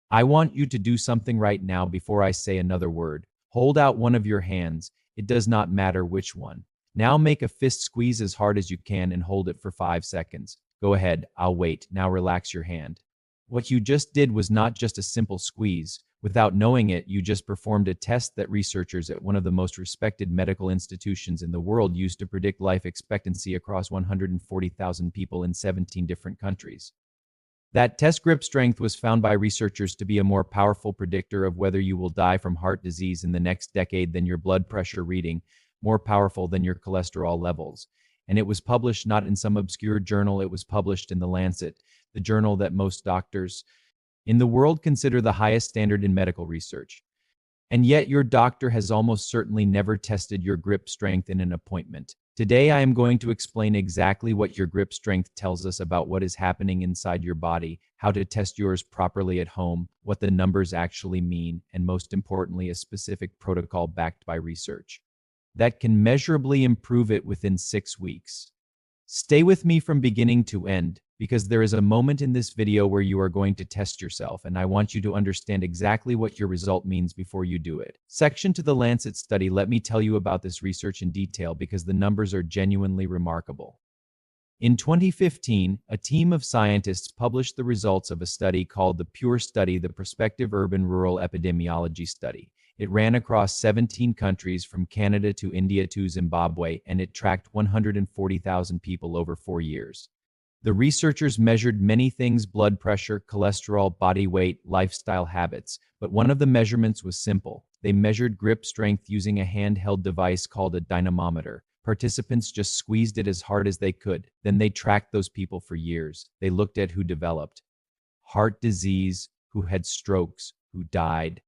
I want you to do something right now before I say another word. Hold out one of your hands. It does not matter which one. Now make a fist squeeze as hard as you can and hold it for 5 seconds. Go ahead, I'll wait. Now relax your hand. What you just did was not just a simple squeeze. Without knowing it, you just performed a test that researchers at one of the most respected medical institutions in the world used to predict life expectancy across 140,000 people in 17 different countries. That test grip strength was found by researchers to be a more powerful predictor of whether you will die from heart disease in the next decade than your blood pressure reading, more powerful than your cholesterol levels. And it was published not in some obscure journal, it was published in the Lancet, the journal that most doctors in the world consider the highest standard in medical research. And yet your doctor has almost certainly never tested your grip strength in an appointment. Today, I am going to explain exactly what your grip strength tells us about what is happening inside your body, how to test yours properly at home, what the numbers actually mean, and most importantly, a specific protocol backed by research that can measurably improve it within 6 weeks. Stay with me from beginning to end, because there is a moment in this video where you are going to test yourself, and I want you to understand exactly what your result means before you do it. Section to the Lancet study. Let me tell you about this research in detail because the numbers are genuinely remarkable. In 2015, a team of scientists published the results of a study called the PURE Study, the Prospective Urban-Rural Epidemiology Study. It ran across 17 countries from Canada to India to Zimbabwe, and it tracked 140,000 people over 4 years. The researchers measured many things: blood pressure, cholesterol, body weight, lifestyle habits, but one of the measurements was simple. They measured grip strength using a handheld device called a dynamometer. Participants just squeezed it as hard as they could. Then they tracked those people for years. They looked at who developed heart disease, who had strokes, who died.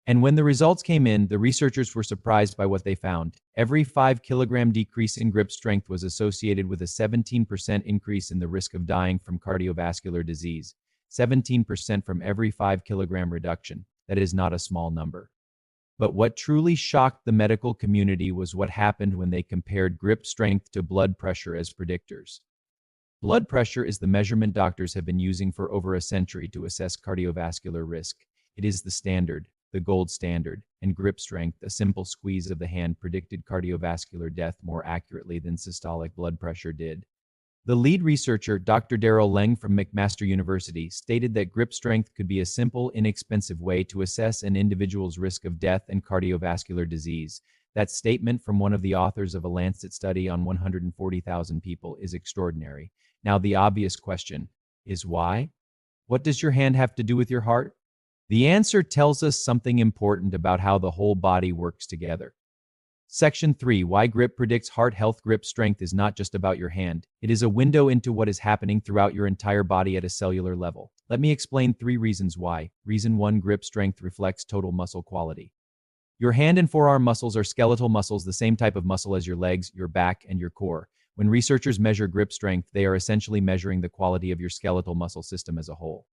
And when the results came in, the researchers were surprised by what they found. Every 5-kilogram decrease in grip strength was associated with a 17% increase in the risk of dying from cardiovascular disease. 17% from every 5-kilogram reduction. That is not a small number. But what truly shocked the medical community was what happened when they compared grip strength to blood pressure as predictors. Blood pressure is the measurement doctors have been using for over a century to assess cardiovascular risk. It is the standard, the gold standard, and grip strength, a simple squeeze of the hand, predicted cardiovascular death more accurately than systolic blood pressure did. The lead researcher, Dr. Darrell Leng from McMaster University, stated that grip strength could be a simple, inexpensive way to assess an individual's risk of death and cardiovascular disease. That statement from one of the authors of a Lancet study on 140,000 people is extraordinary. Now, the obvious question is why? What does your hand have to do with your heart? The answer tells us something important about how the whole body works together. Section 3. Why grip predicts heart health. Grip strength is not just about your hand. It is a window into what is happening throughout your entire body at a cellular level. Let me explain 3 reasons why. Reason 1. Grip strength reflects total muscle quality. Your hand and forearm muscles are skeletal muscles, the same type of muscle as your legs, your back, and your core. When researchers measure grip strength, they are essentially measuring the quality of your skeletal muscle system as a whole.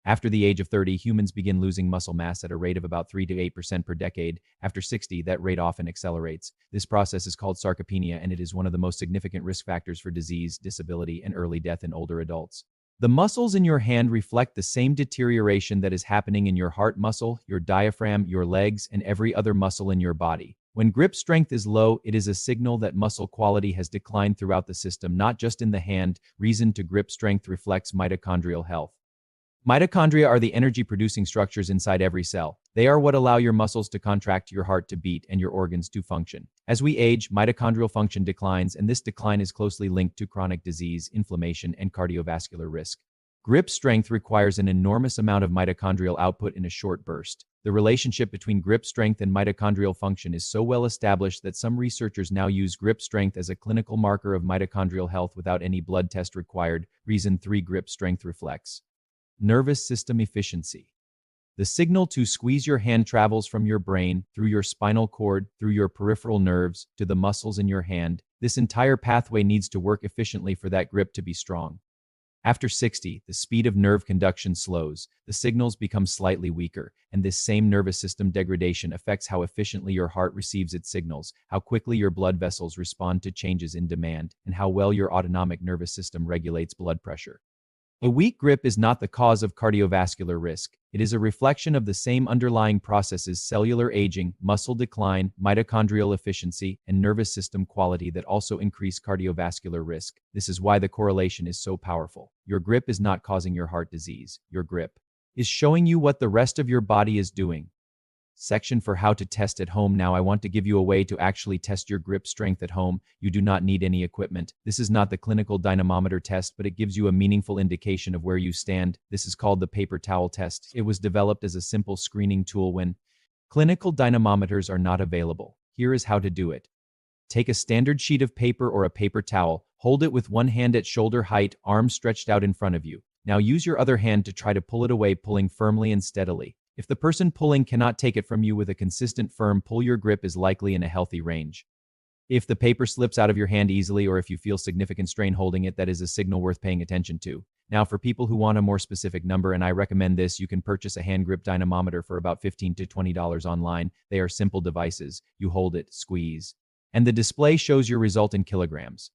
After the age of 30, humans begin losing muscle mass at a rate of about 3 to 8% per decade. After 60, that rate often accelerates. This process is called sarcopenia, and it is one of the most significant risk factors for disease, disability, and early death in older adults. The muscles in your hand reflect the same deterioration that is happening in your heart muscle, your diaphragm, your legs, and every other muscle in your body. When grip strength is low, it is a signal that muscle quality has declined throughout the system, not just in the hand. Reason 2. Grip strength reflects mitochondrial health. Mitochondria are the energy-producing structures inside every cell. They are what allow your muscles to contract, your heart to beat, and your organs to function. As we age, mitochondrial function declines, and this decline is closely linked to chronic disease, inflammation, and cardiovascular risk. Grip strength requires an enormous amount of mitochondrial output in a short burst. The relationship between grip strength and mitochondrial function is so well established that some researchers now use grip strength as a clinical marker of mitochondrial health without any blood test required. Reason 3. Grip strength reflects nervous system efficiency. The signal to squeeze your hand travels from your brain, through your spinal cord, through your peripheral nerves, to the muscles in your hand. This entire pathway needs to work efficiently for that grip to be strong. After 60, the speed of nerve conduction slows, the signals become slightly weaker, and this same nervous system degradation affects how efficiently your heart receives its signals, how quickly your blood vessels respond to changes in demand, and how well your autonomic nervous system regulates blood pressure. A weak grip is not the cause of cardiovascular risk. It is a reflection of the same underlying processes: cellular aging, muscle decline, mitochondrial efficiency, and nervous system quality that also increase cardiovascular risk. This is why the correlation is so powerful. Your grip is not causing your heart disease. Your grip is showing you what the rest of your body is doing. Section for how to test at home. Now I want to give you a way to actually test your grip strength at home. You do not need any equipment. This is not the clinical dynamometer test, but it gives you a meaningful indication of where you stand. This is called the paper towel test. It was developed as a simple screening tool when clinical dynamometers are not available. Here is how to do it. Take a standard sheet of paper or a paper towel, hold it with one hand at shoulder height, arms stretched out in front of you. Now use your other hand to try to pull it away, pulling firmly and steadily. If the person pulling cannot take it from you with a consistent firm pull, your grip is likely in a healthy range. If the paper slips out of your hand easily, or if you feel significant strain holding it, that is a signal worth paying attention to. Now, for people who want a more specific number, and I recommend this, you can purchase a hand grip dynamometer for about $15 to $20 online. They are simple devices. You hold it, squeeze, and the display shows your result in kilograms.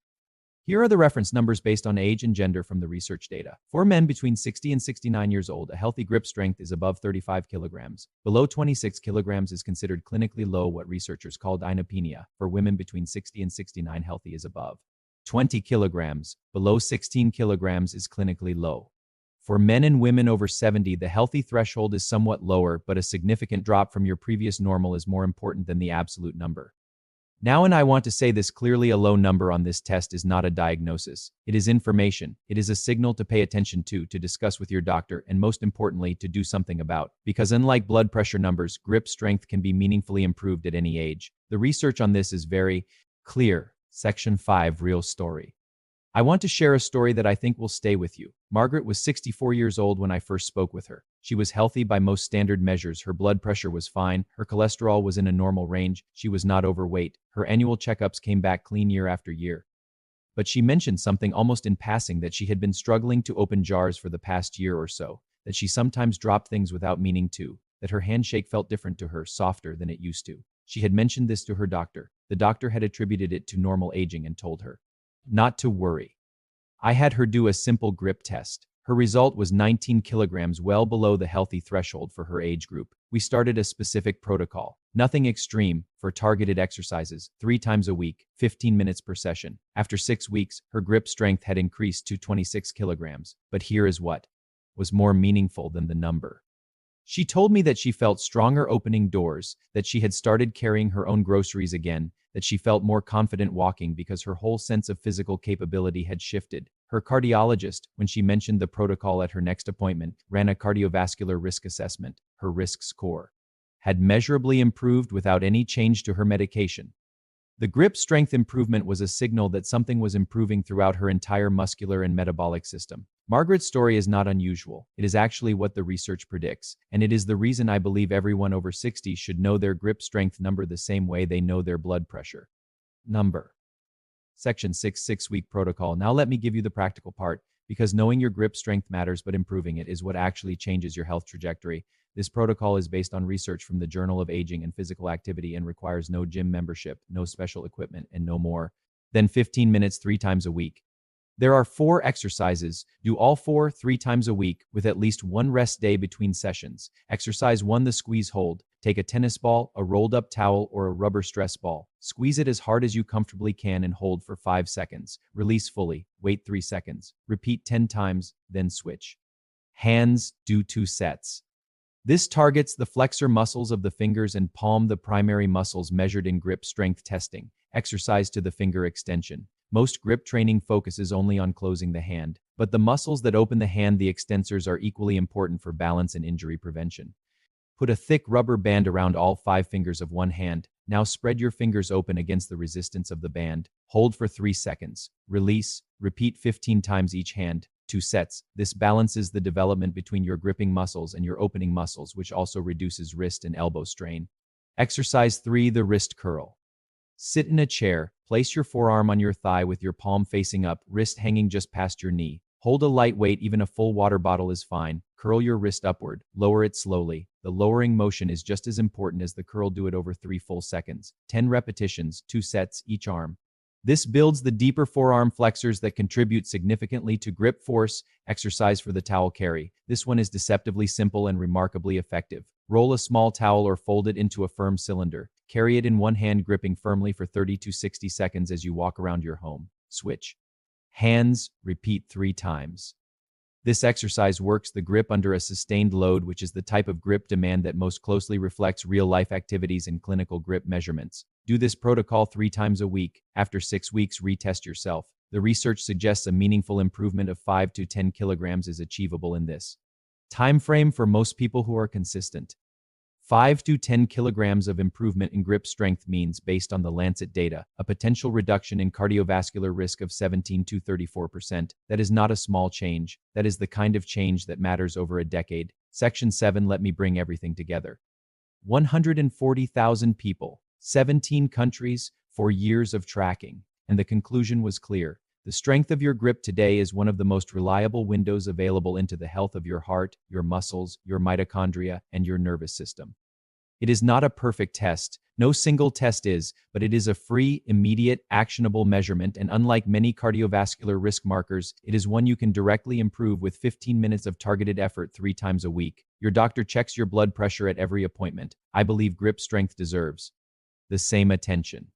Here are the reference numbers based on age and gender from the research data. For men between 60 and 69 years old, a healthy grip strength is above 35 kilograms. Below 26 kilograms is considered clinically low, what researchers call dynapenia. For women between 60 and 69, healthy is above 20 kilograms. Below 16 kilograms is clinically low. For men and women over 70, the healthy threshold is somewhat lower, but a significant drop from your previous normal is more important than the absolute number. Now, and I want to say this clearly, a low number on this test is not a diagnosis. It is information. It is a signal to pay attention to discuss with your doctor, and most importantly, to do something about. Because unlike blood pressure numbers, grip strength can be meaningfully improved at any age. The research on this is very clear. Section 5, Real Story. I want to share a story that I think will stay with you. Margaret was 64 years old when I first spoke with her. She was healthy by most standard measures. Her blood pressure was fine. Her cholesterol was in a normal range. She was not overweight. Her annual checkups came back clean year after year. But she mentioned something almost in passing, that she had been struggling to open jars for the past year or so, that she sometimes dropped things without meaning to, that her handshake felt different to her, softer than it used to. She had mentioned this to her doctor. The doctor had attributed it to normal aging and told her not to worry. I had her do a simple grip test. Her result was 19 kilograms, well below the healthy threshold for her age group. We started a specific protocol, nothing extreme, for targeted exercises, 3 times a week, 15 minutes per session. After 6 weeks, her grip strength had increased to 26 kilograms. But here is what was more meaningful than the number. She told me that she felt stronger opening doors, that she had started carrying her own groceries again, that she felt more confident walking because her whole sense of physical capability had shifted. Her cardiologist, when she mentioned the protocol at her next appointment, ran a cardiovascular risk assessment. Her risk score had measurably improved without any change to her medication. The grip strength improvement was a signal that something was improving throughout her entire muscular and metabolic system. Margaret's story is not unusual. It is actually what the research predicts, and it is the reason I believe everyone over 60 should know their grip strength number the same way they know their blood pressure number. Section 6, 6-week protocol. Now let me give you the practical part, because knowing your grip strength matters, but improving it is what actually changes your health trajectory. This protocol is based on research from the Journal of Aging and Physical Activity and requires no gym membership, no special equipment, and no more than 15 minutes 3 times a week. There are 4 exercises. Do all 4 3 times a week with at least 1 rest day between sessions. Exercise 1, the squeeze hold. Take a tennis ball, a rolled up towel, or a rubber stress ball. Squeeze it as hard as you comfortably can and hold for 5 seconds. Release fully. Wait 3 seconds. Repeat 10 times, then switch. Hands, do 2 sets. This targets the flexor muscles of the fingers and palm, the primary muscles measured in grip strength testing. Exercise to the finger extension. Most grip training focuses only on closing the hand, but the muscles that open the hand, the extensors, are equally important for balance and injury prevention. Put a thick rubber band around all 5 fingers of one hand. Now spread your fingers open against the resistance of the band. Hold for 3 seconds. Release. Repeat 15 times each hand. 2 sets. This balances the development between your gripping muscles and your opening muscles, which also reduces wrist and elbow strain. Exercise 3, the wrist curl. Sit in a chair. Place your forearm on your thigh with your palm facing up, wrist hanging just past your knee. Hold a light weight, even a full water bottle is fine. Curl your wrist upward. Lower it slowly. The lowering motion is just as important as the curl. Do it over 3 full seconds. 10 repetitions, 2 sets, each arm. This builds the deeper forearm flexors that contribute significantly to grip force. Exercise for the towel carry. This one is deceptively simple and remarkably effective. Roll a small towel or fold it into a firm cylinder. Carry it in one hand, gripping firmly for 30 to 60 seconds as you walk around your home. Switch hands, repeat 3 times. This exercise works the grip under a sustained load, which is the type of grip demand that most closely reflects real-life activities and clinical grip measurements. Do this protocol 3 times a week. After 6 weeks, retest yourself. The research suggests a meaningful improvement of 5 to 10 kilograms is achievable in this time frame for most people who are consistent. 5 to 10 kilograms of improvement in grip strength means, based on the Lancet data, a potential reduction in cardiovascular risk of 17 to 34%. That is not a small change. That is the kind of change that matters over a decade. Section 7, let me bring everything together. 140,000 people, 17 countries, 4 years of tracking. And the conclusion was clear. The strength of your grip today is one of the most reliable windows available into the health of your heart, your muscles, your mitochondria, and your nervous system. It is not a perfect test. No single test is, but it is a free, immediate, actionable measurement, and unlike many cardiovascular risk markers, it is one you can directly improve with 15 minutes of targeted effort 3 times a week. Your doctor checks your blood pressure at every appointment. I believe grip strength deserves the same attention.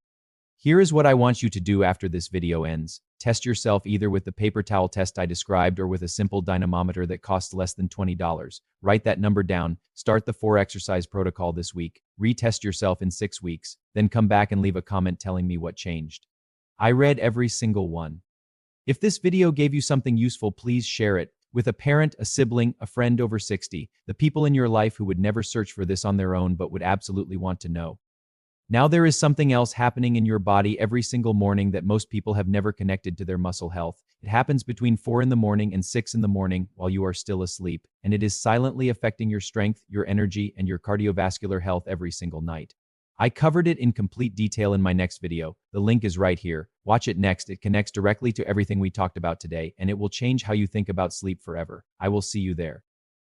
Here is what I want you to do after this video ends. Test yourself either with the paper towel test I described or with a simple dynamometer that costs less than $20. Write that number down. Start the 4-exercise protocol this week. Retest yourself in 6 weeks. Then come back and leave a comment telling me what changed. I read every single one. If this video gave you something useful, please share it with a parent, a sibling, a friend over 60, the people in your life who would never search for this on their own but would absolutely want to know. Now there is something else happening in your body every single morning that most people have never connected to their muscle health. It happens between 4 in the morning and 6 in the morning while you are still asleep, and it is silently affecting your strength, your energy, and your cardiovascular health every single night. I covered it in complete detail in my next video. The link is right here. Watch it next. It connects directly to everything we talked about today, and it will change how you think about sleep forever. I will see you there.